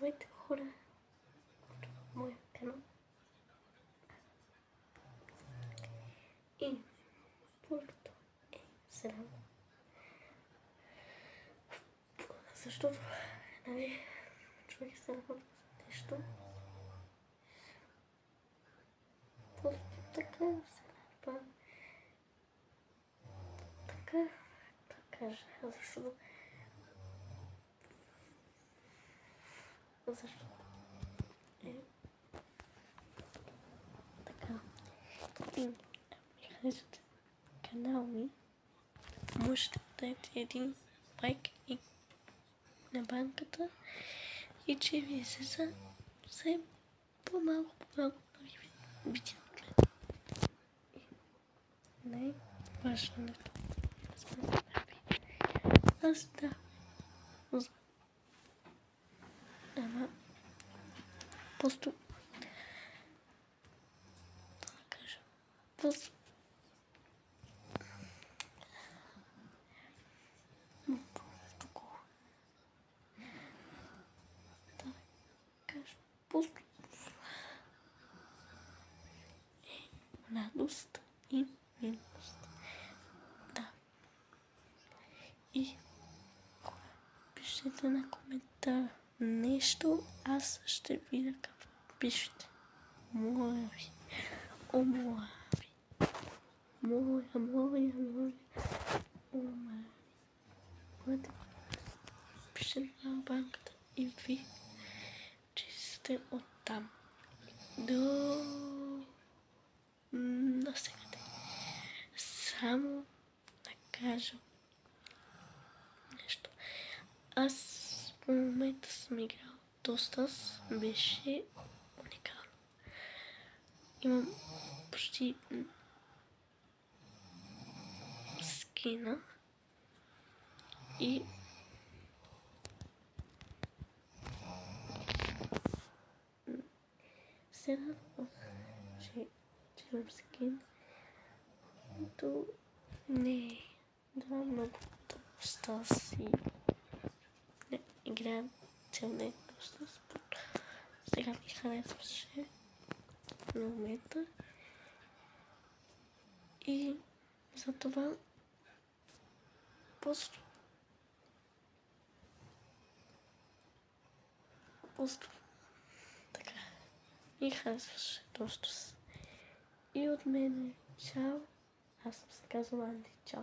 Здравейте хора от моя канал. И първото е срам. Защото човек се радва за нещо. Просто така се радва. Така да кажа. Защото е така. И ми харесвате канал ми, можете да дадете един лайк и на банката и че ви се за по-малко нови видео. Най-важното аз да ама просто да кажа просто просто радост и милост. Да. И пишете на коментар нещо, аз ще видя какво пишете. Моля ви. О, моля ви. Моля. О, моля ви. Пишете на банката и ви, че сте оттам. До навсякъде. Само да кажа нещо. Аз в момента съм играл доста, беше уникално. Имам почти скина и се радвам, че имам скин, но не давам много доста си. Не играем цял ден доста спорт. Сега ми харесваше в момента и затова просто така ми харесваше доста. И от мен чао. Аз съм се казвала Анди. Чао.